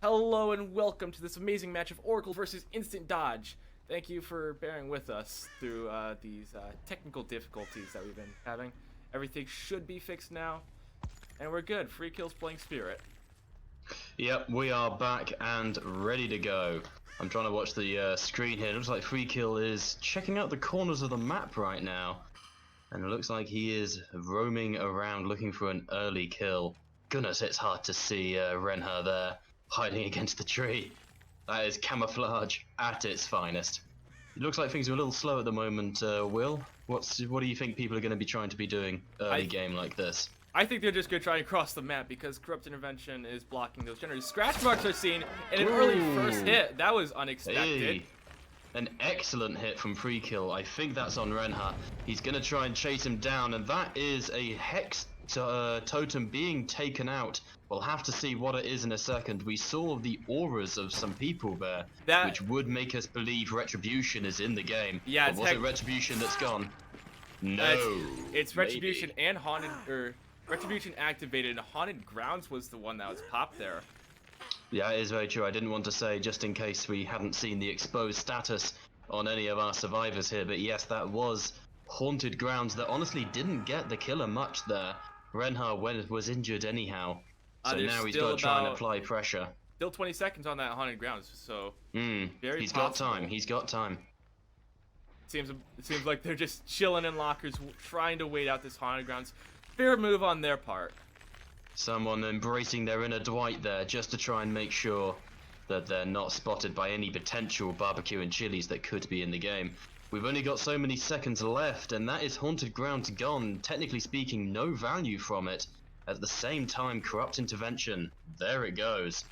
Hello and welcome to this amazing match of Oracle versus Instant Dodge. Thank you for bearing with us through these technical difficulties that we've been having. Everything should be fixed now, and we're good. Free Kill's playing Spirit. Yep, we are back and ready to go. I'm trying to watch the screen here. It looks like Free Kill is checking out the corners of the map right now. And it looks like he is roaming around looking for an early kill. Goodness, it's hard to see Renha there, hiding against the tree. That is camouflage at its finest. It looks like things are a little slow at the moment, Will. What do you think people are going to be trying to be doing early game like this? I think they're just going to try and cross the map because Corrupt Intervention is blocking those generators. Scratch marks are seen in an early first hit. That was unexpected. Hey. An excellent hit from Free Kill. I think that's on Renha. He's going to try and chase him down, and that is a Hex totem being taken out. We'll have to see what it is in a second. We saw the auras of some people there, which would make us believe Retribution is in the game. Yeah, but was it Retribution that's gone? No. It's Retribution and Haunted, or Retribution activated, and Haunted Grounds was the one that was popped there. Yeah, it is very true. I didn't want to say just in case we hadn't seen the exposed status on any of our survivors here, but yes, that was Haunted Grounds that honestly didn't get the killer much there. Renha was injured anyhow, so now he's got to try and apply pressure. Still 20 seconds on that Haunted Grounds, so he's got time. He's got time. It seems like they're just chilling in lockers, trying to wait out this Haunted Grounds. Fair move on their part. Someone embracing their inner Dwight there just to try and make sure that they're not spotted by any potential barbecue and chilies that could be in the game. We've only got so many seconds left, and that is Haunted Grounds gone. Technically speaking, no value from it. At the same time, Corrupt Intervention, there it goes.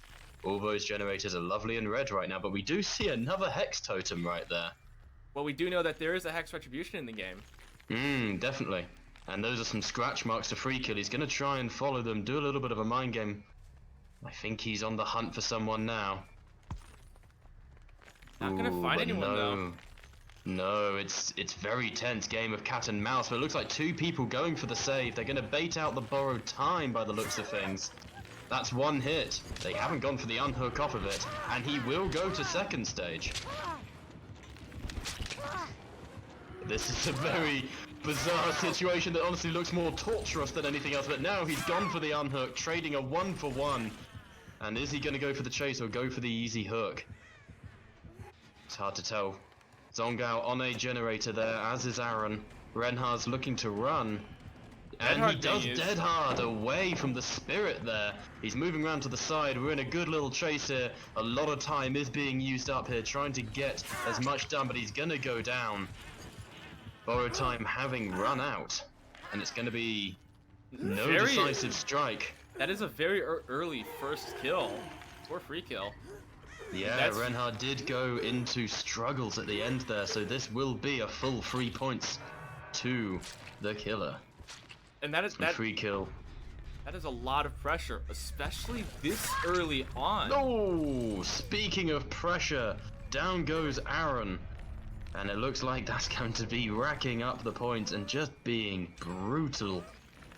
All those generators are lovely and red right now, but we do see another Hex totem right there. Well, we do know that there is a Hex Retribution in the game. Definitely. And those are some scratch marks to Free Kill. He's going to try and follow them, do a little bit of a mind game. I think he's on the hunt for someone now. Not going to find anyone, though. No, it's very tense game of cat and mouse, but it looks like two people going for the save. They're going to bait out the borrowed time by the looks of things. That's one hit. They haven't gone for the unhook off of it, and he will go to second stage. This is a very bizarre situation that honestly looks more torturous than anything else, but now he's gone for the unhook, trading a 1-for-1. And is he going to go for the chase or go for the easy hook? It's hard to tell. Zongao on a generator there, as is Aaron. Renha's looking to run. And he does dead hard away from the spirit there. He's moving around to the side. We're in a good little chase here. A lot of time is being used up here, trying to get as much done, but he's going to go down. Borrowed time having run out, and it's going to be no decisive strike. That is a very early first kill for Free Kill. Yeah, Renha did go into struggles at the end there, so this will be a full 3 points to the killer. And that is Free Kill. That is a lot of pressure, especially this early on. Oh, speaking of pressure, down goes Aaron. And it looks like that's going to be racking up the points and just being brutal.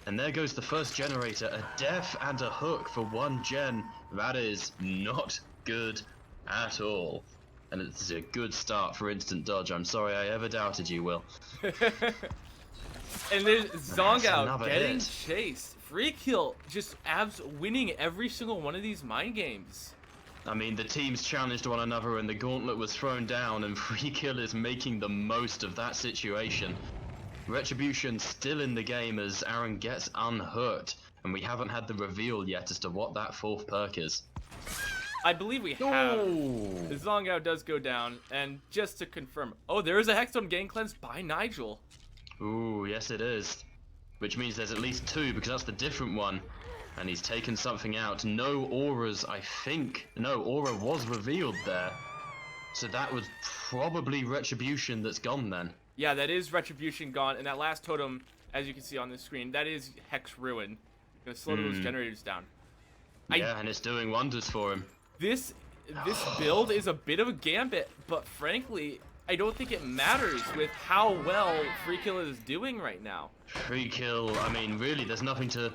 And there goes the first generator, a def and a hook for one gen. That is not good at all. And it's a good start for Instant Dodge. I'm sorry I ever doubted you, Will. And there's Zongao getting chased. Free Kill just winning every single one of these mind games. I mean, the teams challenged one another and the gauntlet was thrown down, and Free Kill is making the most of that situation. Retribution still in the game as Aaron gets unhooked, and we haven't had the reveal yet as to what that fourth perk is. I believe we have. The Zongao does go down, and just to confirm, there is a Hexstone getting cleansed by Nigel. Ooh, yes it is. Which means there's at least two, because that's the different one. And he's taken something out. No auras, I think. No, aura was revealed there. So that was probably Retribution that's gone then. Yeah, that is Retribution gone. And that last totem, as you can see on the screen, that is Hex Ruin. Gonna slow those generators down. Yeah, and it's doing wonders for him. This build is a bit of a gambit, but frankly, I don't think it matters with how well Free Kill is doing right now. Free Kill, I mean, really, there's nothing to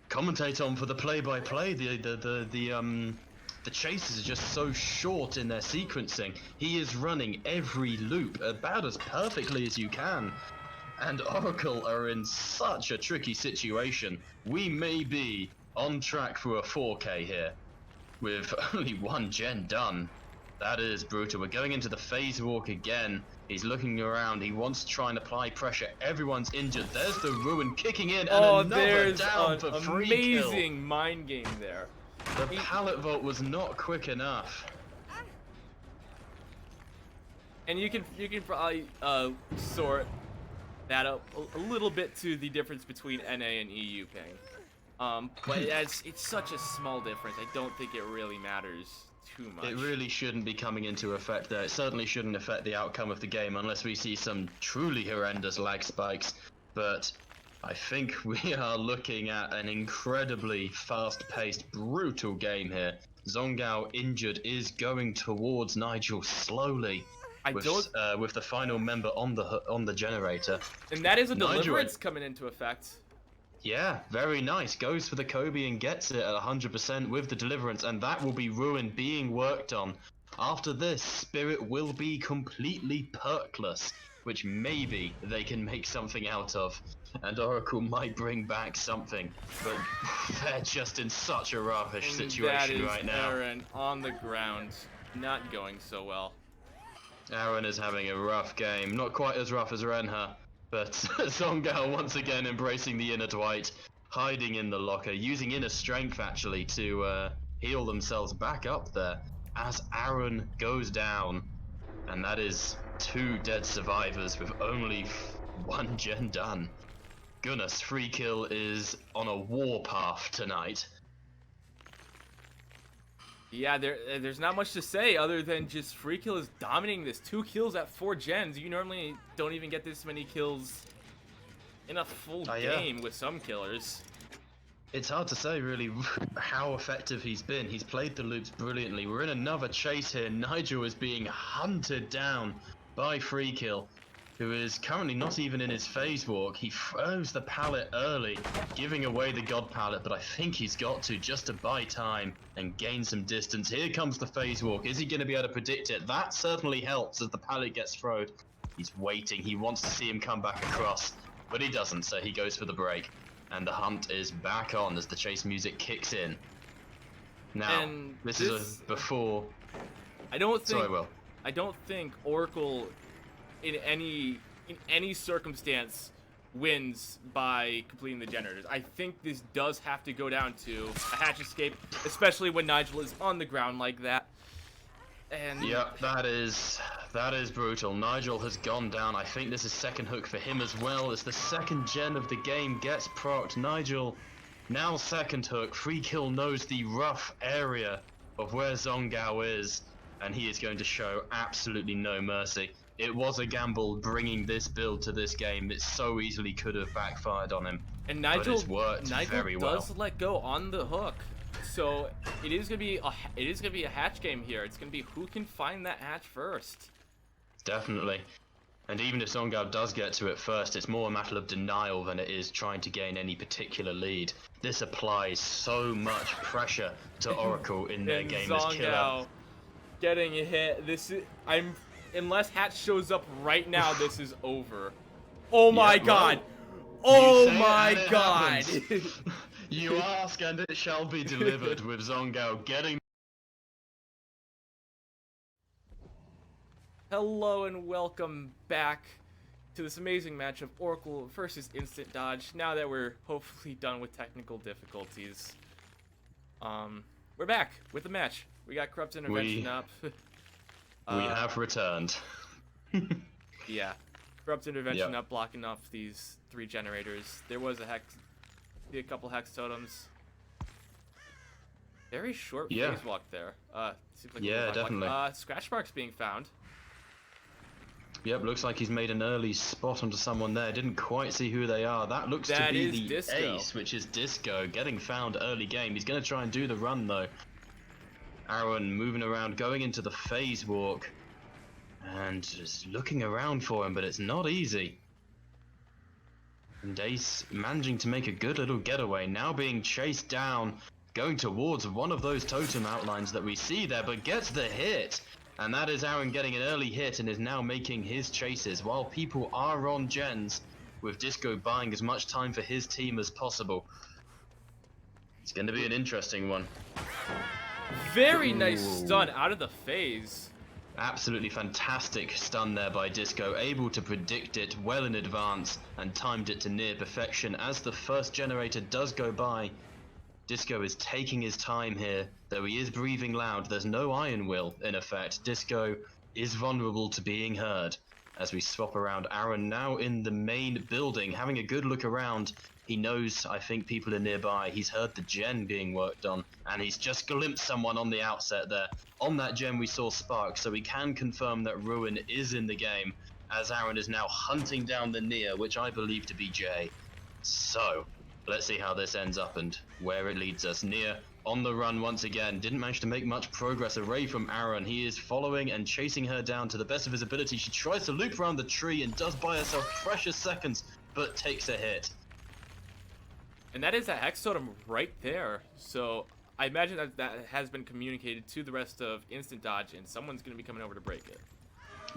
commentate on for the play-by-play. The the chases are just so short in their sequencing. He is running every loop about as perfectly as you can. And Oracle are in such a tricky situation. We may be on track for a 4K here, with only one gen done. That is brutal. We're going into the phase walk again. He's looking around. He wants to try and apply pressure. Everyone's injured. There's the Ruin kicking in, and another there's down an for free kill. amazing mind game there. The pallet vault was not quick enough. And you can probably sort that up a little bit to the difference between NA and EU ping. But it's such a small difference. I don't think it really matters too much. It really shouldn't be coming into effect there. It certainly shouldn't affect the outcome of the game unless we see some truly horrendous lag spikes. But I think we are looking at an incredibly fast-paced, brutal game here. Zongao, injured, is going towards Nigel slowly. With the final member on the generator. And that is a deliverance coming into effect. Yeah, very nice. Goes for the Kobe and gets it at 100% with the deliverance, and that will be Ruin being worked on. After this, Spirit will be completely perkless, which maybe they can make something out of. And Oracle might bring back something, but they're just in such a roughish situation right now. Aaron on the ground, not going so well. Aaron is having a rough game, not quite as rough as Renha, but Zongao once again embracing the inner Dwight, hiding in the locker, using inner strength actually to heal themselves back up there as Aaron goes down. And that is 2 dead survivors with only 1 gen done. Goodness, free kill is on a warpath tonight. Yeah, there's not much to say other than just free kill is dominating this. 2 kills at 4 gens. You normally don't even get this many kills in a full game with some killers. It's hard to say really how effective he's been. He's played the loops brilliantly. We're in another chase here. Nigel is being hunted down by free kill, who is currently not even in his phase walk. He throws the pallet early, giving away the god pallet, but I think he's got to just to buy time and gain some distance. Here comes the phase walk. Is he going to be able to predict it? That certainly helps as the pallet gets thrown. He's waiting. He wants to see him come back across, but he doesn't, so he goes for the break. And the hunt is back on as the chase music kicks in. Now, this is before... I don't think... Sorry, Will. I don't think Oracle in any circumstance wins by completing the generators. I think this does have to go down to a hatch escape, especially when Nigel is on the ground like that. And yep, that is brutal. Nigel has gone down. I think this is second hook for him as well as the second gen of the game gets procced. Nigel now second hook. Free kill knows the rough area of where Zongao is, and he is going to show absolutely no mercy. It was a gamble bringing this build to this game. It so easily could have backfired on him. And Nigel, but it's worked very well. Does let go on the hook, so it is gonna be a hatch game here. It's gonna be who can find that hatch first. Definitely. And even if Zongao does get to it first, it's more a matter of denial than it is trying to gain any particular lead. This applies so much pressure to Oracle in their game as killer. Getting a hit. Unless Hatch shows up right now, this is over. Oh my god! Oh my god! You ask and it shall be delivered with Zongao getting... Hello and welcome back to this amazing match of Oracle versus Instant Dodge. Now that we're hopefully done with technical difficulties, we're back with the match. We got Corrupt Intervention up. We have returned. Yeah, Corrupt Intervention up, blocking off these 3 generators. There was a couple hex totems. Very short phase walk there. Seems like definitely. Scratch marks being found. Yep, looks like he's made an early spot onto someone there. Didn't quite see who they are. That looks to be the Disco. ace, which is Disco, getting found early game. He's going to try and do the run though. Aaron moving around, going into the phase walk, and just looking around for him, but it's not easy. And Ace managing to make a good little getaway, now being chased down going towards one of those totem outlines that we see there, but gets the hit. And that is Aaron getting an early hit and is now making his chases while people are on gens, with Disco buying as much time for his team as possible. It's going to be an interesting one. Very nice stun out of the phase. Absolutely fantastic stun there by Disco, able to predict it well in advance and timed it to near perfection. As the first generator does go by, Disco is taking his time here, though he is breathing loud. There's no iron will, in effect. Disco is vulnerable to being heard. As we swap around, Aaron now in the main building, having a good look around. He knows, I think, people are nearby. He's heard the gen being worked on, and he's just glimpsed someone on the outset there. On that gen, we saw Spark, so we can confirm that Ruin is in the game, as Aaron is now hunting down the Nia, which I believe to be Jay. So, let's see how this ends up and where it leads us. Nia on the run once again, didn't manage to make much progress away from Aaron. He is following and chasing her down to the best of his ability. She tries to loop around the tree and does buy herself precious seconds, but takes a hit. And that is a Hex Totem right there. So I imagine that has been communicated to the rest of Instant Dodge, and someone's going to be coming over to break it.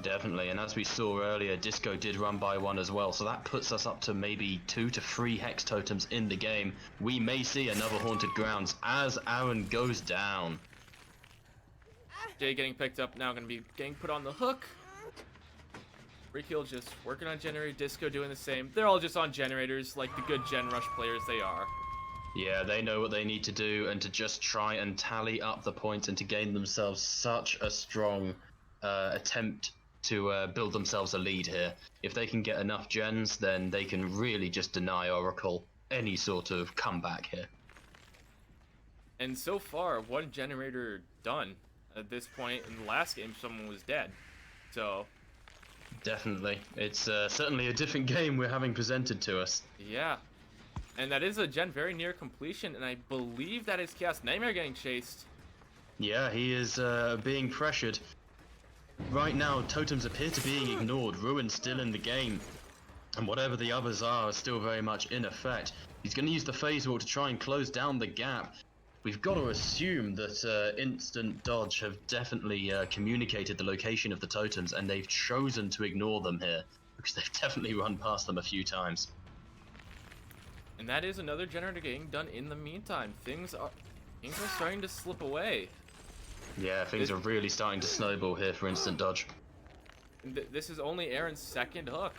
Definitely, and as we saw earlier, Disco did run by one as well, so that puts us up to maybe 2 to 3 Hex Totems in the game. We may see another Haunted Grounds as Aaron goes down. Jay getting picked up now, going to be getting put on the hook. Rekill just working on generator, Disco doing the same. They're all just on generators like the good Gen Rush players they are. Yeah, they know what they need to do and to just try and tally up the points and to gain themselves such a strong attempt to build themselves a lead here. If they can get enough gens, then they can really just deny Oracle any sort of comeback here. And so far, one generator done. At this point in the last game, someone was dead. So definitely, it's certainly a different game we're having presented to us. Yeah, and that is a gen very near completion, and I believe that is Chaos Nightmare getting chased. Yeah, he is being pressured. Right now, totems appear to be being ignored. Ruin's still in the game, and whatever the others are still very much in effect. He's going to use the phase wall to try and close down the gap. We've got to assume that Instant Dodge have definitely communicated the location of the totems, and they've chosen to ignore them here, because they've definitely run past them a few times. And that is another generator getting done in the meantime. Things are starting to slip away. Yeah, things are really starting to snowball here for Instant Dodge. This is only Aaron's second hook.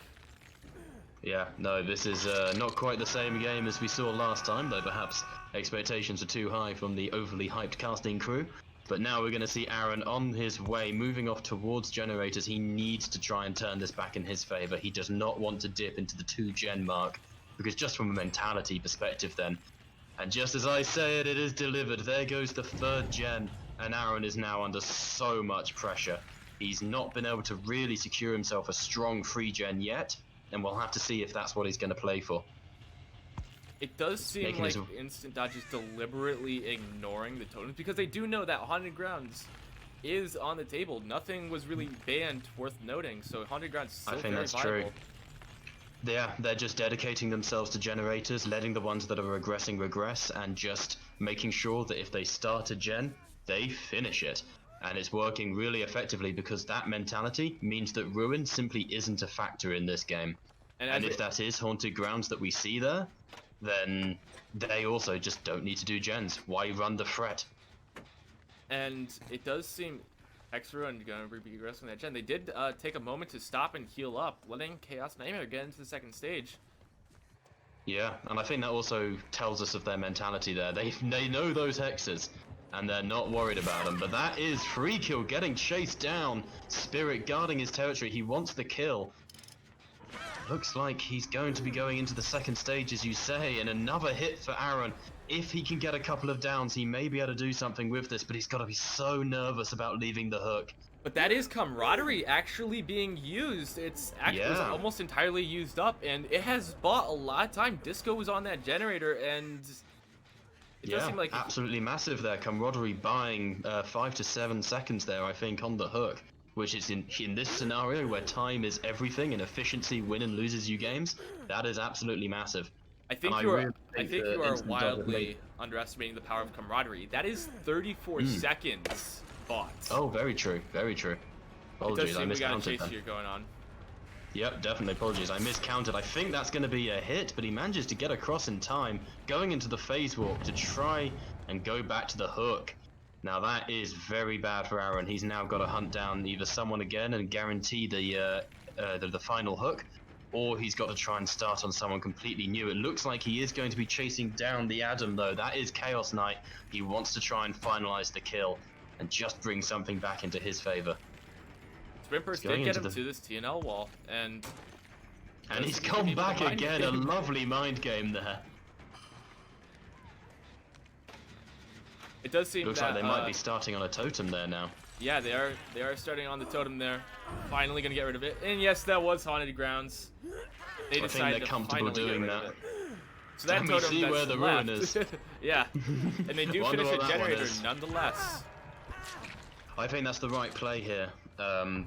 Yeah, no, this is not quite the same game as we saw last time, though perhaps expectations are too high from the overly hyped casting crew. But now we're going to see Aaron on his way, moving off towards generators. He needs to try and turn this back in his favor. He does not want to dip into the 2-gen mark, because just from a mentality perspective then, and just as I say it, it is delivered. There goes the 3rd gen, and Aaron is now under so much pressure. He's not been able to really secure himself a strong 3-gen yet, and we'll have to see if that's what he's going to play for. It does seem like Instant Dodge is deliberately ignoring the totems, because they do know that Haunted Grounds is on the table. Nothing was really banned worth noting, so Haunted Grounds is still very viable. I think that's true. Yeah, they're just dedicating themselves to generators, letting the ones that are regressing regress, and just making sure that if they start a gen, they finish it. And it's working really effectively, because that mentality means that Ruin simply isn't a factor in this game. And if that is Haunted Grounds that we see there, then they also just don't need to do gens. Why run the threat? And it does seem X-Ruin going to be regressing that gen. They did take a moment to stop and heal up, letting Chaos Nightmare get into the second stage. Yeah, and I think that also tells us of their mentality there. They know those hexes, and they're not worried about them. But that is free kill getting chased down. Spirit guarding his territory. He wants the kill. Looks like he's going to be going into the second stage, as you say, and another hit for Aaron. If he can get a couple of downs, he may be able to do something with this, but he's got to be so nervous about leaving the hook. But that is camaraderie actually being used. It's actually almost entirely used up, and it has bought a lot of time. Disco was on that generator, and it does seem like absolutely massive there. Camaraderie buying 5 to 7 seconds there, I think, on the hook, which is in this scenario where time is everything and efficiency win and loses you games. That is absolutely massive. I think And you are. really I think the you are instant dodge would wildly make- underestimating the power of camaraderie. That is 34 seconds bought. Oh, very true. Very true. It Apologies, does I seem we got a miscounted chase then. here going on. Yep, definitely. Apologies. I miscounted. I think that's going to be a hit, but he manages to get across in time, going into the phase walk to try and go back to the hook. Now that is very bad for Aaron. He's now got to hunt down either someone again and guarantee the final hook, or he's got to try and start on someone completely new. It looks like he is going to be chasing down the Adam, though. That is Chaos Knight. He wants to try and finalize the kill and just bring something back into his favor. Sprimpers did get him to this TNL wall, and he's come back again. A lovely mind game there. It does seem Looks that, like they might be starting on a totem there now. Yeah, they are. They are starting on the totem there. Finally gonna get rid of it. And yes, that was haunted grounds. They I think decided they're to comfortable finally doing get rid of that. it. So that Can we totem see that's where the left, ruin is? Yeah, and they do Wonder finish what a that one generator is. nonetheless. I think that's the right play here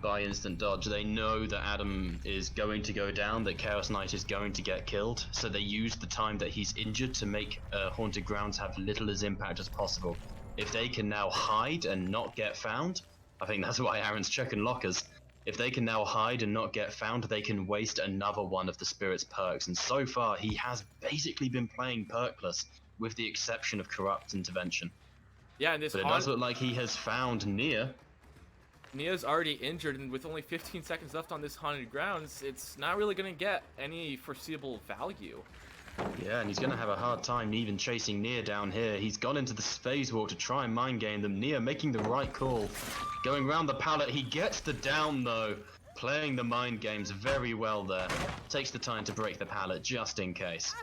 by Instant Dodge. They know that Adam is going to go down, that Chaos Knight is going to get killed, so they use the time that he's injured to make Haunted Grounds have little as impact as possible. If they can now hide and not get found, I think that's why Aaron's checking lockers. If they can now hide and not get found, they can waste another one of the Spirit's perks, and so far he has basically been playing perkless, with the exception of Corrupt Intervention. Yeah, and this But it does look like he has found Nia. Nia's already injured, and with only 15 seconds left on this haunted grounds, it's not really going to get any foreseeable value. Yeah, and he's going to have a hard time even chasing Nia down here. He's gone into the phase walk to try and mind game them. Nia making the right call. Going round the pallet, he gets the down though. Playing the mind games very well there. Takes the time to break the pallet just in case.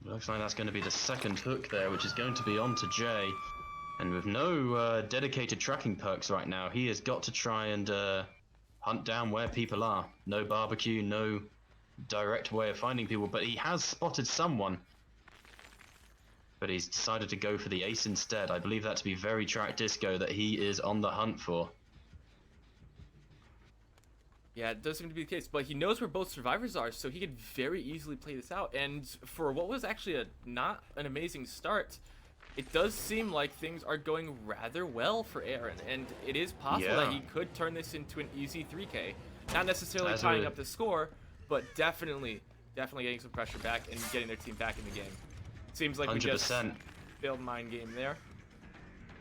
Looks like that's going to be the second hook there, which is going to be onto Jay. And with no dedicated tracking perks right now, he has got to try and hunt down where people are. No barbecue, no direct way of finding people, but he has spotted someone. But he's decided to go for the ace instead. I believe that to be Very Track Disco that he is on the hunt for. Yeah, it does seem to be the case, but he knows where both survivors are, so he could very easily play this out. And for what was actually not an amazing start, it does seem like things are going rather well for Aaron, and it is possible that he could turn this into an easy 3K. Not necessarily tying up the score, but definitely getting some pressure back and getting their team back in the game. Seems like 100%. We just failed mind game there.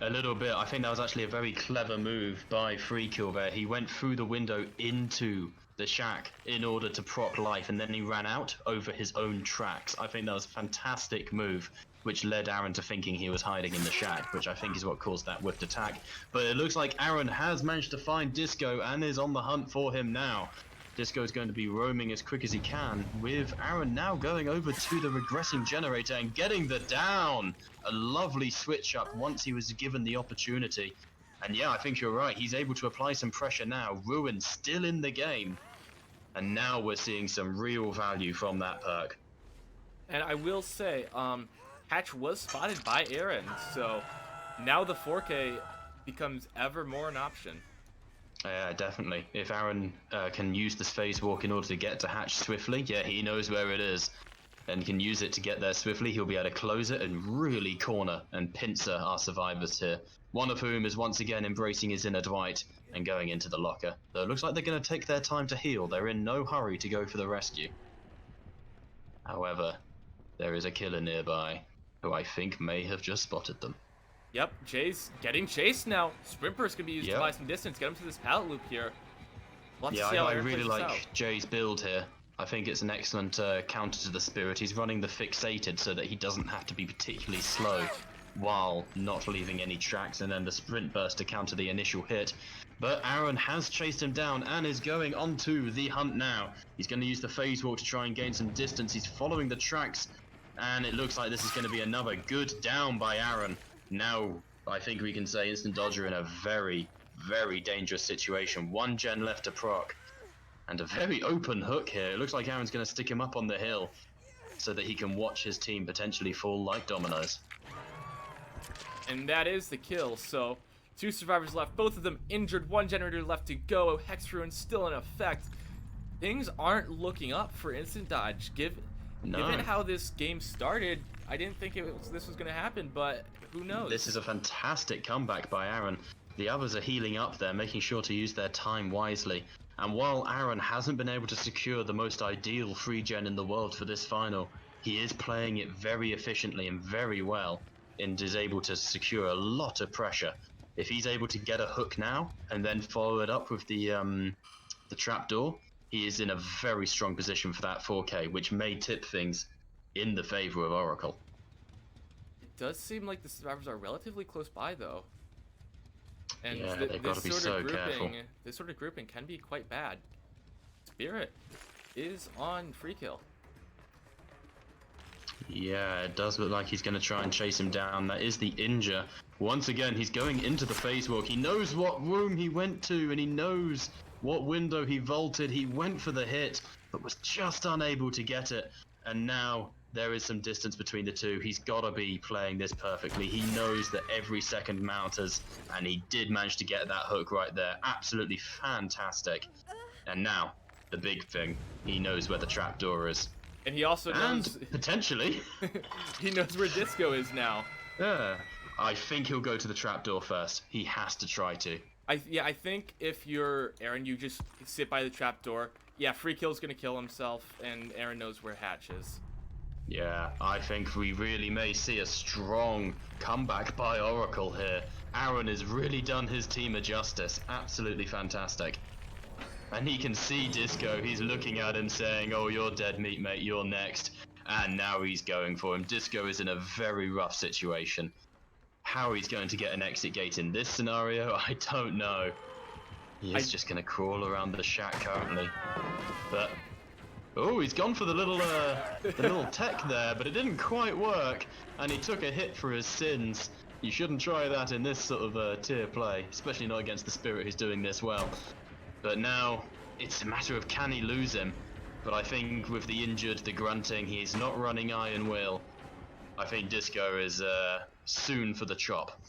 A little bit. I think that was actually a very clever move by Freekill there. He went through the window into the shack in order to proc life, and then he ran out over his own tracks. I think that was a fantastic move, which led Aaron to thinking he was hiding in the shack, which I think is what caused that whipped attack. But it looks like Aaron has managed to find Disco and is on the hunt for him now. Disco is going to be roaming as quick as he can, with Aaron now going over to the regressing generator and getting the down. A lovely switch up once he was given the opportunity. And yeah, I think you're right. He's able to apply some pressure now. Ruin still in the game. And now we're seeing some real value from that perk. And I will say, Hatch was spotted by Aaron, so now the 4K becomes ever more an option. Yeah, definitely. If Aaron can use this phase walk in order to get to Hatch swiftly, yeah, he knows where it is, and can use it to get there swiftly, he'll be able to close it and really corner and pincer our survivors here. One of whom is once again embracing his inner Dwight and going into the locker. Though it looks like they're going to take their time to heal. They're in no hurry to go for the rescue. However, there is a killer nearby who I think may have just spotted them. Yep, Jay's getting chased now. Sprimper's gonna be used to buy some distance, get him to this pallet loop here. Yeah, I really like Jay's build here. I think it's an excellent counter to the Spirit. He's running the fixated so that he doesn't have to be particularly slow while not leaving any tracks, and then the sprint burst to counter the initial hit. But Aaron has chased him down and is going onto the hunt now. He's going to use the phase walk to try and gain some distance. He's following the tracks, and it looks like this is going to be another good down by Aaron. Now, I think we can say Instant Dodger in a very, very dangerous situation. One gen left to proc, and a very open hook here. It looks like Aaron's going to stick him up on the hill so that he can watch his team potentially fall like dominoes. And that is the kill, so 2 survivors left, both of them injured, 1 generator left to go, Hex Ruin still in effect. things aren't looking up for Instant Dodge. Given how this game started, I didn't think this was going to happen, but who knows? This is a fantastic comeback by Aaron. The others are healing up there, making sure to use their time wisely. And while Aaron hasn't been able to secure the most ideal free gen in the world for this final, he is playing it very efficiently and very well, and is able to secure a lot of pressure. If he's able to get a hook now and then follow it up with the trapdoor, he is in a very strong position for that 4K, which may tip things in the favor of Oracle. It does seem like the survivors are relatively close by, though. And yeah, they've got to be so careful. This sort of grouping can be quite bad. Spirit is on free kill. Yeah, it does look like he's going to try and chase him down. That is the Injure. Once again, he's going into the phase walk. He knows what room he went to, and he knows what window he vaulted. He went for the hit, but was just unable to get it. And now there is some distance between the two. He's got to be playing this perfectly. He knows that every second matters, and he did manage to get that hook right there. Absolutely fantastic. And now, the big thing. He knows where the trapdoor is. And he also knows... And, potentially... he knows where Disco is now. Yeah. I think he'll go to the trapdoor first. He has to try to. I think if you're Aaron, you just sit by the trapdoor. Yeah, free kill's gonna kill himself, and Aaron knows where Hatch is. Yeah, I think we really may see a strong comeback by Oracle here. Aaron has really done his team a justice. Absolutely fantastic. And he can see Disco. He's looking at him saying, oh, you're dead meat, mate, you're next. And now he's going for him. Disco is in a very rough situation. How he's going to get an exit gate in this scenario, I don't know. He is just going to crawl around the shack currently. But, oh, he's gone for the little tech there, but it didn't quite work. And he took a hit for his sins. You shouldn't try that in this sort of tier play, especially not against the Spirit who's doing this well. But now, it's a matter of can he lose him. But I think with the injured, the grunting, he's not running Iron Will. I think Disco is soon for the chop.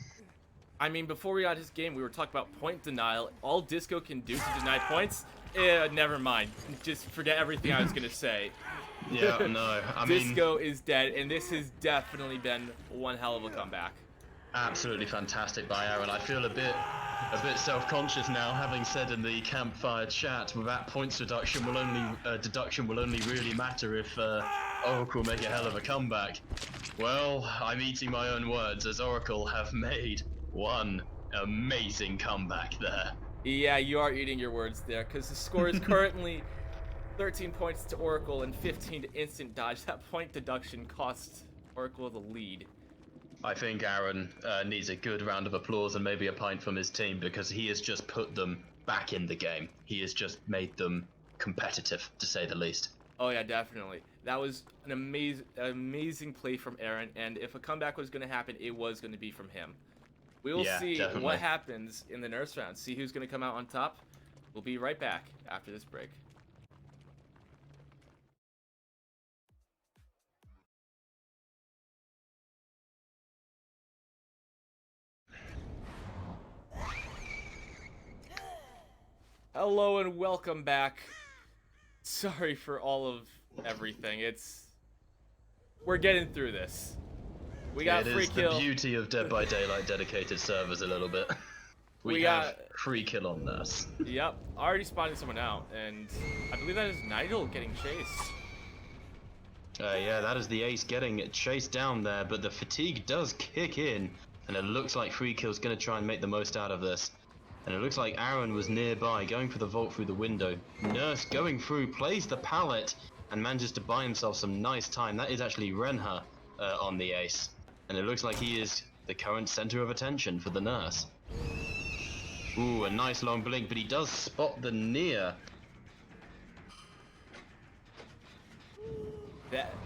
I mean, before we got his game, we were talking about point denial. All Disco can do to deny points? Never mind. Just forget everything I was going to say. Yeah, no, I mean... Disco is dead, and this has definitely been one hell of a comeback. Absolutely fantastic by Aaron. I feel a bit self-conscious now, having said in the campfire chat that points deduction will only really matter if Oracle make a hell of a comeback. Well, I'm eating my own words, as Oracle have made one amazing comeback there. Yeah, you are eating your words there, because the score is currently 13 points to Oracle and 15 to Instant Dodge. That point deduction costs Oracle the lead. I think Aaron needs a good round of applause and maybe a pint from his team, because he has just put them back in the game. He has just made them competitive, to say the least. Oh yeah, definitely. That was an amazing play from Aaron, and if a comeback was going to happen, it was going to be from him. We will see definitely what happens in the nurse round. See who's going to come out on top. We'll be right back after this break. Hello and welcome back. Sorry for all of everything. We're getting through this. We got free kill. It is the beauty of Dead by Daylight dedicated servers a little bit. We have free kill on this. Yep, already spotting someone out, and I believe that is Nigel getting chased. Yeah, that is the ace getting chased down there, but the fatigue does kick in, and it looks like free kill's going to try and make the most out of this. And it looks like Aaron was nearby, going for the vault through the window. Nurse going through, plays the pallet, and manages to buy himself some nice time. That is actually Renha on the ace. And it looks like he is the current center of attention for the nurse. Ooh, a nice long blink, but he does spot the near.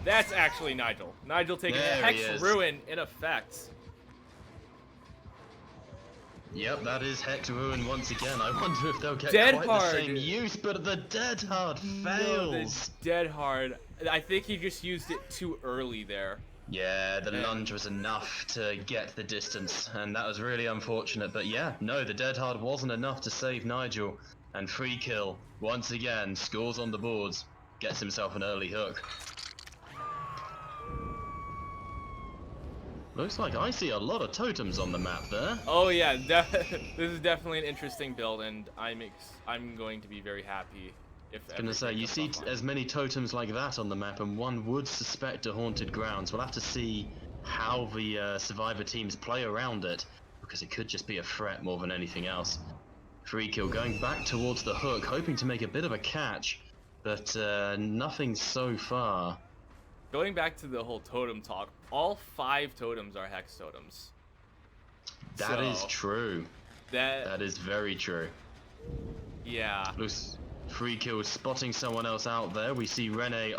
That's actually Nigel. Nigel taking a Hex Ruin in effect. Yep, that is Hex Ruin once again. I wonder if they'll get the same use, but the Dead Hard fails. No, the Dead Hard. I think he just used it too early there. Yeah, the lunge was enough to get the distance, and that was really unfortunate. But yeah, no, the Dead Hard wasn't enough to save Nigel. And free kill, once again, scores on the boards, gets himself an early hook. Looks like I see a lot of totems on the map there. Oh yeah, this is definitely an interesting build, and I'm going to be very happy if. I was gonna say, you see as many totems like that on the map, and one would suspect a haunted grounds. We'll have to see how the survivor teams play around it, because it could just be a threat more than anything else. Free kill going back towards the hook, hoping to make a bit of a catch, but nothing so far. Going back to the whole totem talk, all 5 totems are hex totems. That is true. That is very true. Yeah. Looks free kill spotting someone else out there. We see Renha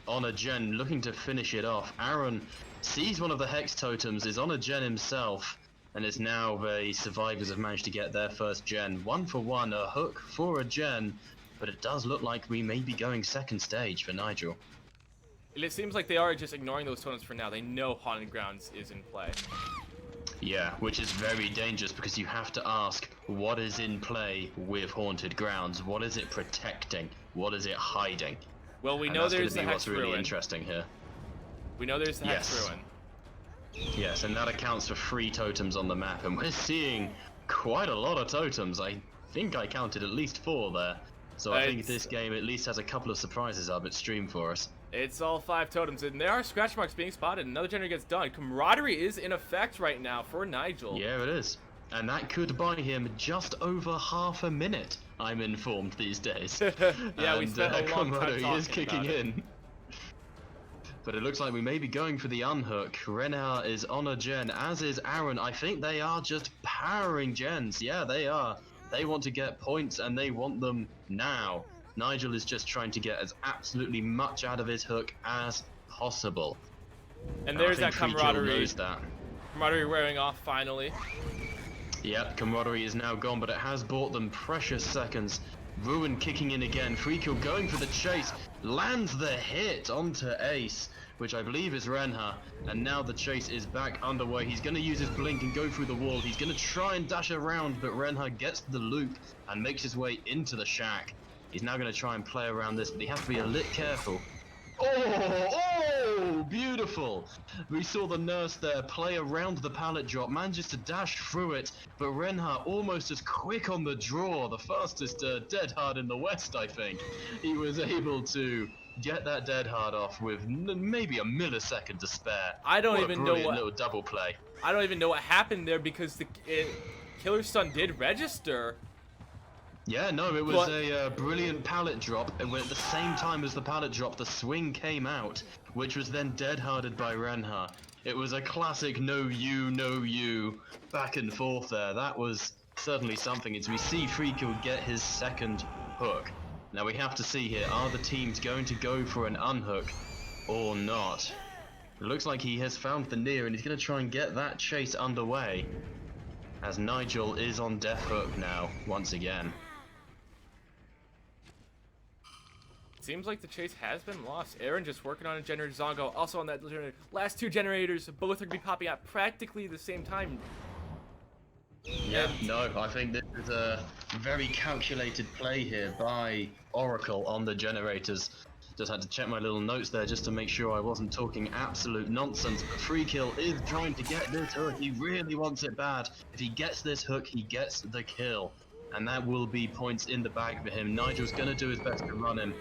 on a gen looking to finish it off. Aaron sees one of the hex totems, is on a gen himself, and it's now the survivors have managed to get their first gen. 1 for 1, a hook for a gen, but it does look like we may be going second stage for Nigel. It seems like they are just ignoring those totems for now. They know Haunted Grounds is in play. Yeah, which is very dangerous because you have to ask, what is in play with Haunted Grounds? What is it protecting? What is it hiding? Well, we know there's the Hex Ruin. That's really Ruin. Interesting here. We know there's the Hex Ruin. Yes, and that accounts for 3 totems on the map, and we're seeing quite a lot of totems. I think I counted at least 4 there. So I think this game at least has a couple of surprises up its stream for us. It's all 5 totems, and there are scratch marks being spotted. Another generator gets done. Camaraderie is in effect right now for Nigel. Yeah, it is. And that could buy him just over half a minute, I'm informed these days. Yeah, we spent a long time talking is kicking in. But it looks like we may be going for the unhook. Renha is on a gen, as is Aaron. I think they are just powering gens. Yeah, they are. They want to get points, and they want them now. Nigel is just trying to get as absolutely much out of his hook as possible. And there's that camaraderie. Knows that. Camaraderie wearing off finally. Yep, camaraderie is now gone, but it has bought them precious seconds. Ruin kicking in again. Free kill going for the chase. Lands the hit onto Ace, which I believe is Renha. And now the chase is back underway. He's going to use his blink and go through the wall. He's going to try and dash around, but Renha gets the loop and makes his way into the shack. He's now going to try and play around this, but he has to be a lit careful. Oh, beautiful. We saw the nurse there play around the pallet drop, manages to dash through it, but Renha almost as quick on the draw, the fastest dead hard in the West, I think. He was able to get that dead hard off with maybe a millisecond to spare. I don't even know what little double play. I don't even know what happened there because the Killer Stun did register. Yeah, no, it was a brilliant pallet drop, and at the same time as the pallet drop, the swing came out, which was then dead-harded by Renha. It was a classic no you, back and forth there. That was certainly something, as we see Free Kill get his second hook. Now we have to see here, are the teams going to go for an unhook or not? It looks like he has found the near, and he's going to try and get that chase underway, as Nigel is on death hook now, once again. Seems like the chase has been lost. Aaron just working on a generator. Zongo also on that generator. Last 2 generators, both are going to be popping out practically the same time. Yeah, no, I think this is a very calculated play here by Oracle on the generators. Just had to check my little notes there just to make sure I wasn't talking absolute nonsense. But Free Kill is trying to get this hook. He really wants it bad. If he gets this hook, he gets the kill. And that will be points in the bag for him. Nigel's going to do his best to run him.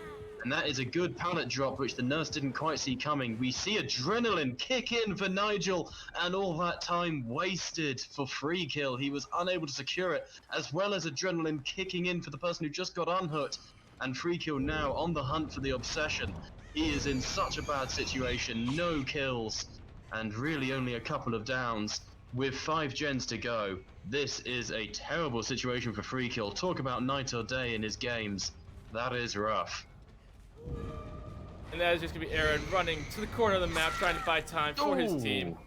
And that is a good pallet drop, which the nurse didn't quite see coming. We see adrenaline kick in for Nigel, and all that time wasted for Free Kill. He was unable to secure it, as well as adrenaline kicking in for the person who just got unhooked. And Free Kill now on the hunt for the obsession. He is in such a bad situation, no kills, and really only a couple of downs. With 5 gens to go, this is a terrible situation for Free Kill. Talk about night or day in his games. That is rough. And that is just going to be Aaron running to the corner of the map, trying to buy time for his team.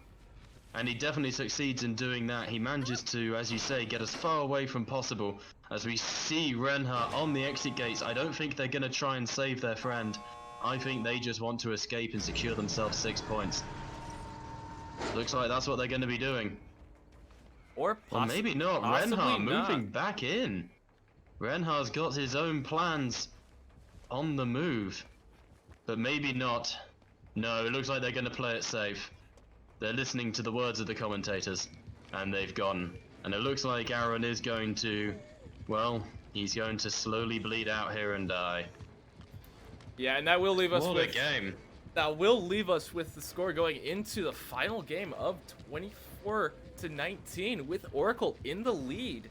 And he definitely succeeds in doing that. He manages to, as you say, get as far away from possible. As we see Renha on the exit gates, I don't think they're going to try and save their friend. I think they just want to escape and secure themselves 6 points. Looks like that's what they're going to be doing. Or maybe not. Renha moving back in. Renhar's got his own plans on the move, but maybe not. No, it looks like they're going to play it safe. They're listening to the words of the commentators, and they've gone. And it looks like Aaron is going to, well, he's going to slowly bleed out here and die. Yeah, and that will leave us What with a game. That will leave us with the score going into the final game of 24-19 with Oracle in the lead.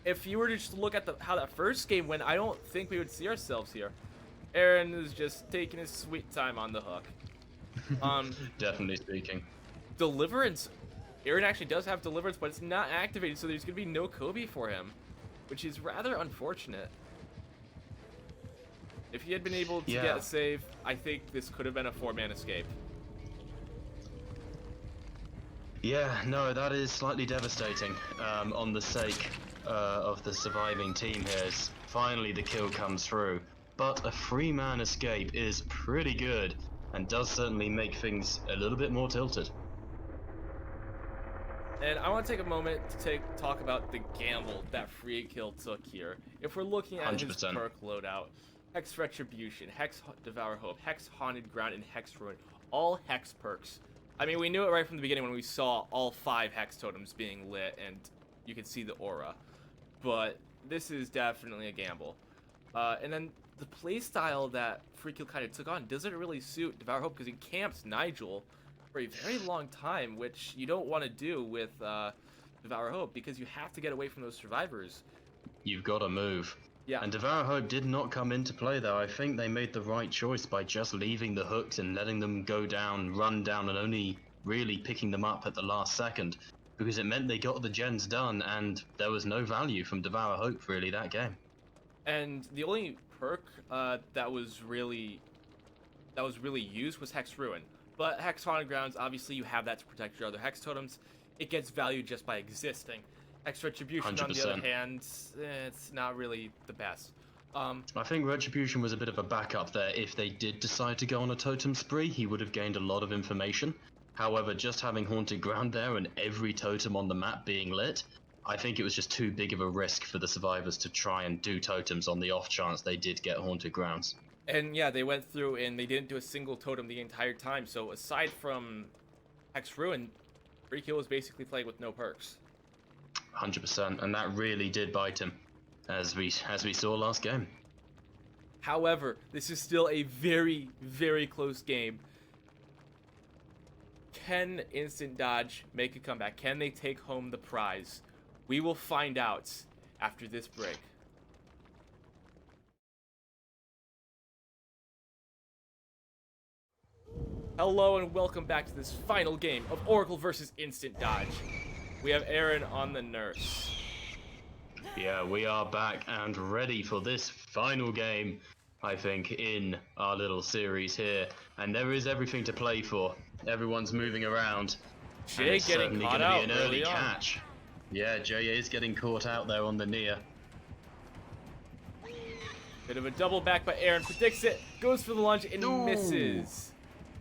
If you were to just look at how that first game went, I don't think we would see ourselves here. Aaron is just taking his sweet time on the hook. Definitely speaking. Deliverance. Aaron actually does have Deliverance, but it's not activated, so there's going to be no Kobe for him, which is rather unfortunate. If he had been able to get a save, I think this could have been a 4-man escape. Yeah, no, that is slightly devastating on the sake of the surviving team here. As finally the kill comes through. But a 3-man escape is pretty good and does certainly make things a little bit more tilted. And I want to take a moment to talk about the gamble that Free Kill took here. If we're looking at 100%. his perk loadout, Hex Retribution, Hex Devour Hope, Hex Haunted Ground, and Hex Ruin. All Hex perks. I mean, we knew it right from the beginning when we saw all 5 Hex totems being lit, and you could see the aura. But this is definitely a gamble. And then the playstyle that Free Kill kind of took on doesn't really suit Devour Hope because he camps Nigel for a very long time, which you don't want to do with Devour Hope because you have to get away from those survivors. You've got to move. Yeah. And Devour Hope did not come into play though. I think they made the right choice by just leaving the hooks and letting them go down, run down, and only really picking them up at the last second. Because it meant they got the gens done and there was no value from Devour Hope really that game. And the only perk that was really used was Hex Ruin. But Hex Haunted Grounds, obviously you have that to protect your other Hex totems. It gets value just by existing. Hex Retribution, 100%. on the other hand, it's not really the best. I think Retribution was a bit of a backup there. If they did decide to go on a totem spree, he would have gained a lot of information. However, just having Haunted Ground there and every totem on the map being lit, I think it was just too big of a risk for the survivors to try and do totems on the off chance they did get Haunted Grounds. And yeah, they went through and they didn't do a single totem the entire time. So aside from Hex Ruin, Free Kill was basically playing with no perks. 100%, and that really did bite him, as we saw last game. However, this is still a very, very close game. Can Instant Dodge make a comeback? Can they take home the prize? We will find out after this break. Hello and welcome back to this final game of Oracle versus Instant Dodge. We have Aaron on the nurse. Yeah, we are back and ready for this final game, I think, in our little series here. And there is everything to play for. Everyone's moving around. Jay getting caught out an early catch. Yeah, Jay is getting caught out there on the near. Bit of a double back, but Aaron predicts it, goes for the lunge, and Ooh. misses.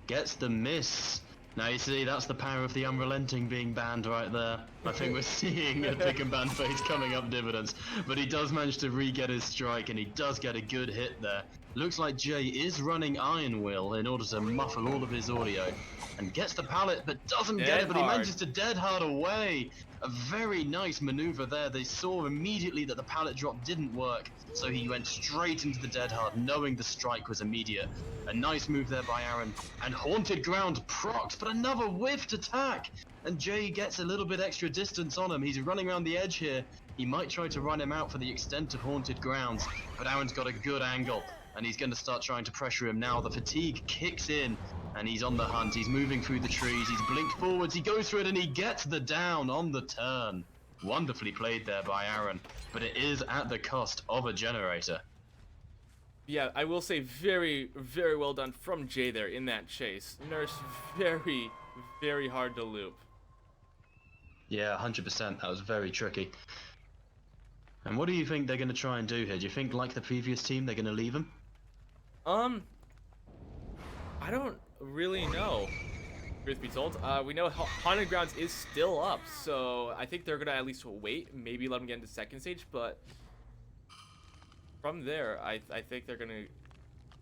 Gets the miss. Now you see, that's the power of the unrelenting being banned right there. I think we're seeing a pick and ban phase coming up dividends. But he does manage to re-get his strike, and he does get a good hit there. Looks like Jay is running Iron Will in order to muffle all of his audio. And gets the pallet, but doesn't get it, but he manages to dead hard away. A very nice maneuver there. They saw immediately that the pallet drop didn't work, so he went straight into the dead hard, knowing the strike was immediate. A nice move there by Aaron, and Haunted Ground procs, but another whiffed attack. And Jay gets a little bit extra distance on him. He's running around the edge here. He might try to run him out for the extent of Haunted Grounds, but Aaron's got a good angle, and he's going to start trying to pressure him now. The fatigue kicks in, and he's on the hunt. He's moving through the trees. He's blinked forwards. He goes through it, and he gets the down on the turn. Wonderfully played there by Aaron, but it is at the cost of a generator. Yeah, I will say very, very well done from Jay there in that chase. Nurse, very, very hard to loop. Yeah, 100%. That was very tricky. And what do you think they're going to try and do here? Do you think, like the previous team, they're going to leave him? I don't really know. Truth be told, we know Haunted Grounds is still up, so I think they're gonna at least wait, maybe let him get into second stage. But from there, I think they're gonna.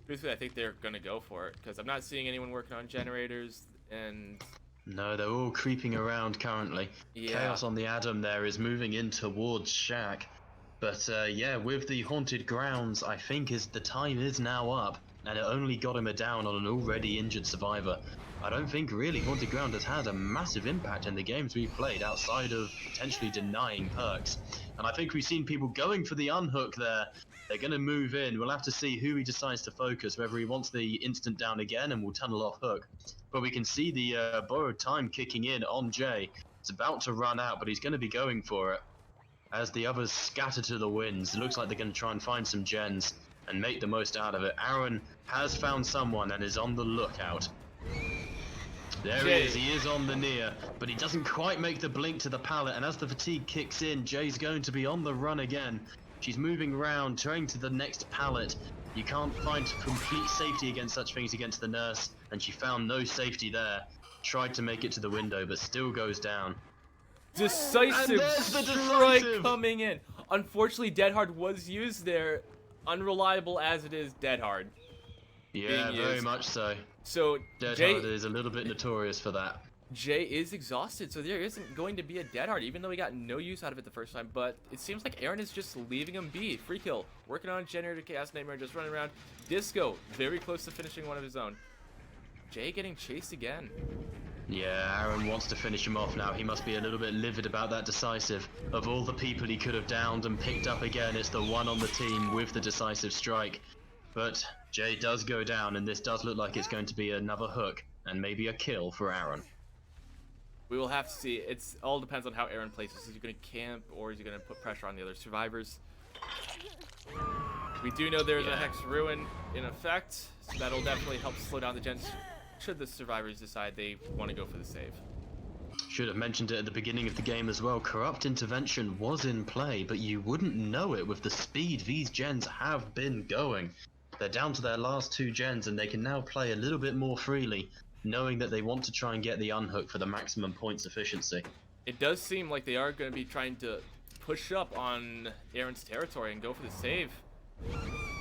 Truthfully, I think they're gonna go for it because I'm not seeing anyone working on generators and. No, they're all creeping around currently. Yeah. Chaos on the Adam there is moving in towards Shack. But yeah, with the haunted grounds, I think the time is now up, and it only got him a down on an already injured survivor. I don't think really haunted ground has had a massive impact in the games we've played outside of potentially denying perks. And I think we've seen people going for the unhook there. They're going to move in. We'll have to see who he decides to focus, whether he wants the instant down again and will tunnel off hook. But we can see the borrowed time kicking in on Jay. It's about to run out, but he's going to be going for it. As the others scatter to the winds, it looks like they're going to try and find some gens and make the most out of it. Aaron has found someone and is on the lookout. There Jay. he is on the near, but he doesn't quite make the blink to the pallet, and as the fatigue kicks in, Jay's going to be on the run again. She's moving around, trying to the next pallet. You can't find complete safety against such things against the nurse, and she found no safety there. Tried to make it to the window, but still goes down. Decisive there's the strike decisive. coming in. Unfortunately, Dead Hard was used there. Unreliable as it is, Dead Hard. Yeah, being very used. much so. So Dead Jay Hard is a little bit notorious for that. is exhausted, so there isn't going to be a Dead Hard, even though he got no use out of it the first time. But it seems like Aaron is just leaving him be. Free kill, working on Generator, Chaos Nightmare, just running around. Disco, very close to finishing one of his own. Jay getting chased again. Yeah, Aaron wants to finish him off now. He must be a little bit livid about that decisive. Of all the people he could have downed and picked up again, it's the one on the team with the decisive strike. But Jay does go down, and this does look like it's going to be another hook and maybe a kill for Aaron. We will have to see. It's all depends on how Aaron plays this. Is he going to camp or is he going to put pressure on the other survivors? We do know there's a Hex Ruin in effect, so that'll definitely help slow down the gens should the survivors decide they want to go for the save. Should have mentioned it at the beginning of the game as well. Corrupt Intervention was in play, but you wouldn't know it with the speed these gens have been going. They're down to their last 2 gens, and they can now play a little bit more freely, knowing that they want to try and get the unhook for the maximum points efficiency. It does seem like they are going to be trying to push up on Aaron's territory and go for the save.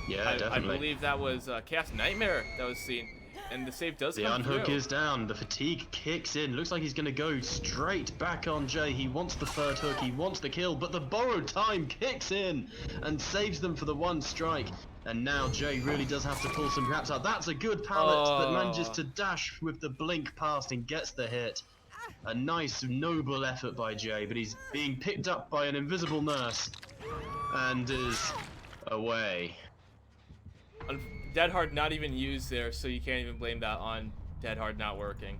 Yeah, I definitely. believe that was Chaos Nightmare that was seen. And the save does The come unhook through. is down. The fatigue kicks in. Looks like he's going to go straight back on Jay. He wants the third hook. He wants the kill. But the borrowed time kicks in and saves them for the one strike. And now Jay really does have to pull some traps out. That's a good pallet that manages to dash with the blink past and gets the hit. A nice, noble effort by Jay. But he's being picked up by an invisible nurse and is away. Dead Hard not even used there, so you can't even blame that on Dead Hard not working.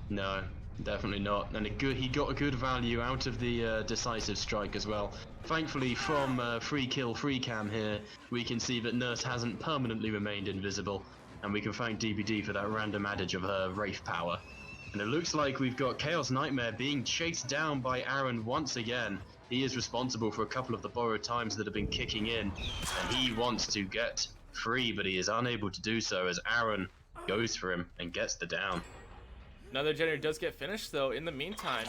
No, definitely not. And he got a good value out of the decisive strike as well. Thankfully, from free kill, free cam here, we can see that Nurse hasn't permanently remained invisible, and we can thank DBD for that random adage of her Wraith power. And it looks like we've got Chaos Nightmare being chased down by Aaron once again. He is responsible for a couple of the borrowed times that have been kicking in, and he wants to get free, but he is unable to do so as Aaron goes for him and gets the down. Another generator does get finished, though, in the meantime.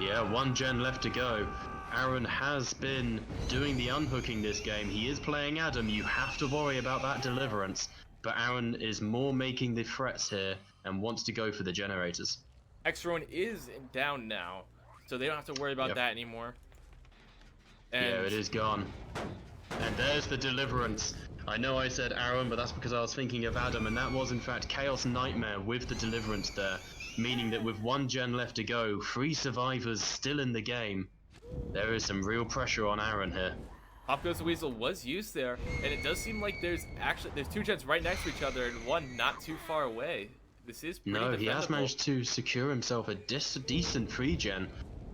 Yeah, 1 gen left to go. Aaron has been doing the unhooking this game. He is playing Adam. You have to worry about that deliverance. But Aaron is more making the threats here and wants to go for the generators. X-Ruin is down now, so they don't have to worry about that anymore. And yeah, it is gone. And there's the deliverance. I know I said Aaron, but that's because I was thinking of Adam, and that was in fact Chaos Nightmare with the deliverance there, meaning that with 1 gen left to go, 3 survivors still in the game, there is some real pressure on Aaron here. Pop Goes the Weasel was used there, and it does seem like there's 2 gens right next to each other and one not too far away. This is pretty No, he has defendable. managed to secure himself a decent free gen.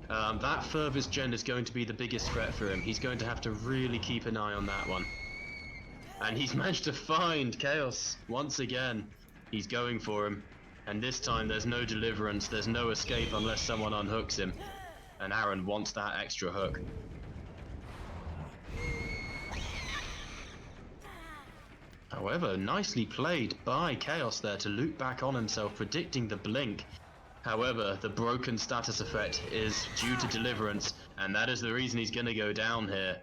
That furthest gen is going to be the biggest threat for him. He's going to have to really keep an eye on that one. And he's managed to find Chaos once again. He's going for him. And this time there's no deliverance, there's no escape unless someone unhooks him. And Aaron wants that extra hook. However, nicely played by Chaos there to loop back on himself, predicting the blink. However, the broken status effect is due to deliverance, and that is the reason he's going to go down here.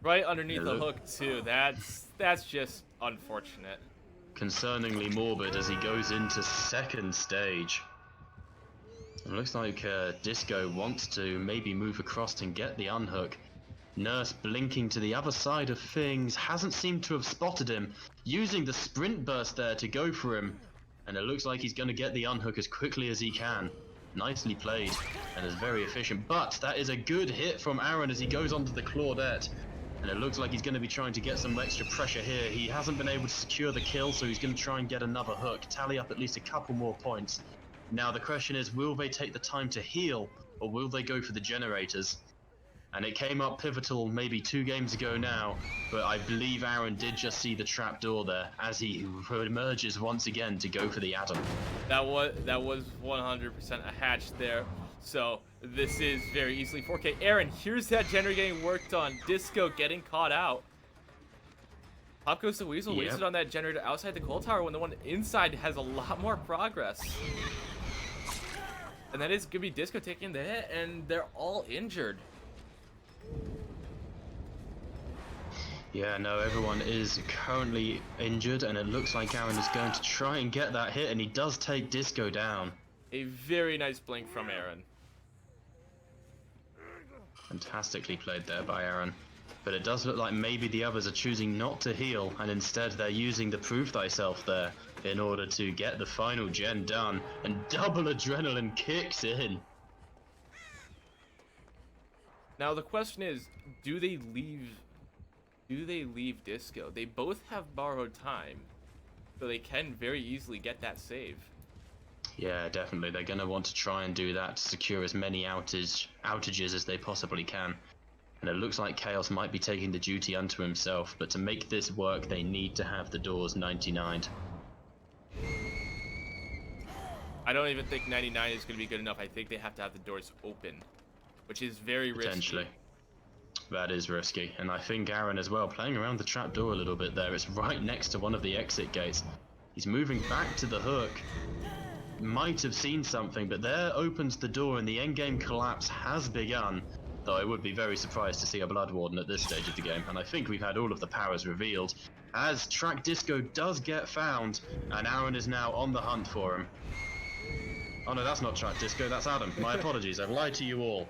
Right underneath Yeah, the look. hook too. That's just unfortunate. Concerningly morbid as he goes into second stage. It looks like Disco wants to maybe move across and get the unhook. Nurse blinking to the other side of things, hasn't seemed to have spotted him, using the sprint burst there to go for him. And it looks like he's going to get the unhook as quickly as he can. Nicely played, and is very efficient. But that is a good hit from Aaron as he goes onto the Claudette. And it looks like he's going to be trying to get some extra pressure here. He hasn't been able to secure the kill, so he's going to try and get another hook, tally up at least a couple more points. Now the question is, will they take the time to heal, or will they go for the generators? And it came up pivotal maybe 2 games ago now, but I believe Aaron did just see the trapdoor there as he emerges once again to go for the Adam. That was 100% a hatch there. So this is very easily 4K. Aaron, here's that generator getting worked on. Disco getting caught out. Pop goes the Weasel, wasted on that generator outside the coal tower when the one inside has a lot more progress. And that is gonna be Disco taking the hit, and they're all injured. Yeah, no, everyone is currently injured, and it looks like Aaron is going to try and get that hit, and he does take Disco down. A very nice blink from Aaron. Fantastically played there by Aaron. But it does look like maybe the others are choosing not to heal, and instead they're using the prove thyself there in order to get the final gen done, and double adrenaline kicks in. Now the question is, do they leave Disco? They both have borrowed time, so they can very easily get that save. Yeah, definitely. They're going to want to try and do that to secure as many outages as they possibly can. And it looks like Chaos might be taking the duty unto himself, but to make this work, they need to have the doors 99'd. I don't even think 99 is going to be good enough. I think they have to have the doors open, which is very risky. Potentially. That is risky. And I think Aaron as well, playing around the trapdoor a little bit there. It's right next to one of the exit gates. He's moving back to the hook. Might have seen something, but there opens the door and the endgame collapse has begun. Though I would be very surprised to see a Blood Warden at this stage of the game. And I think we've had all of the powers revealed. As Track Disco does get found, and Aaron is now on the hunt for him. Oh no, that's not Track Disco, that's Adam. My apologies, I've lied to you all.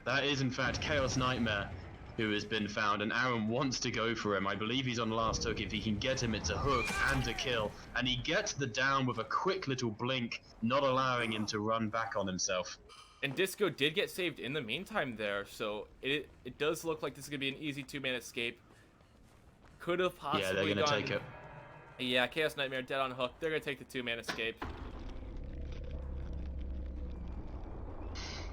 That is in fact Chaos Nightmare, who has been found, and Aaron wants to go for him. I believe he's on last hook. If he can get him, it's a hook and a kill. And he gets the down with a quick little blink, not allowing him to run back on himself. And Disco did get saved in the meantime there, so it does look like this is going to be an easy 2-man escape. Could have possibly Yeah, they're going to take it. Yeah, Chaos Nightmare dead on hook. They're going to take the 2-man escape.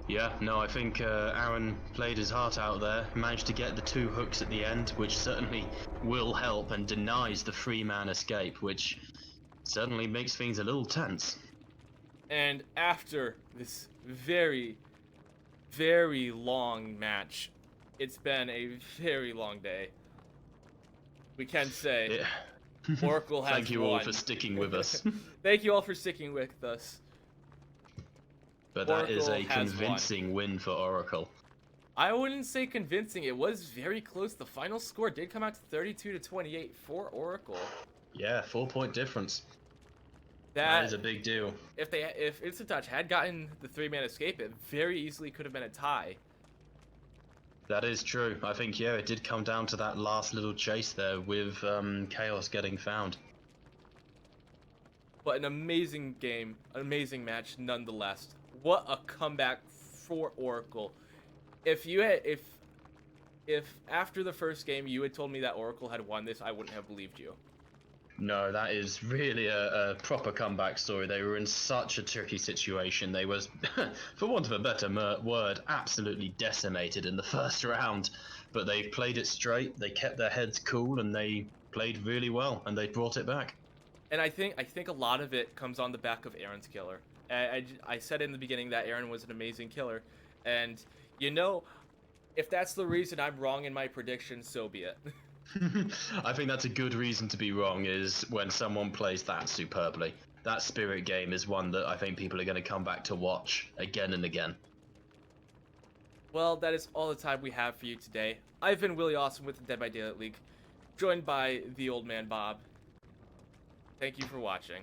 Yeah, no, I think Aaron played his heart out there, managed to get the 2 hooks at the end, which certainly will help and denies the 3-man escape, which certainly makes things a little tense. And after this very, very long match, it's been a very long day. We can say Oracle has Thank you won. all for sticking with us. Thank you all for sticking with us. But that Oracle is a has convincing win for Oracle. I wouldn't say convincing. It was very close. The final score did come out to 32-28 for Oracle. Yeah, 4-point difference. That is a big deal. If Instant Touch had gotten the 3-man escape, it very easily could have been a tie. That is true. I think, yeah, it did come down to that last little chase there with Chaos getting found. But an amazing game, an amazing match nonetheless. What a comeback for Oracle. If after the first game you had told me that Oracle had won this, I wouldn't have believed you. No, that is really a proper comeback story. They were in such a tricky situation. They was, for want of a better word, absolutely decimated in the first round. But they played it straight, they kept their heads cool, and they played really well, and they brought it back. And I think a lot of it comes on the back of Aaron's killer. I said in the beginning that Aaron was an amazing killer. And, you know, if that's the reason I'm wrong in my prediction, so be it. I think that's a good reason to be wrong, is when someone plays that superbly. That Spirit game is one that I think people are going to come back to watch again and again. Well, that is all the time we have for you today. I've been Williawesome with the Dead by Daylight League, joined by the Old Man Bob. Thank you for watching.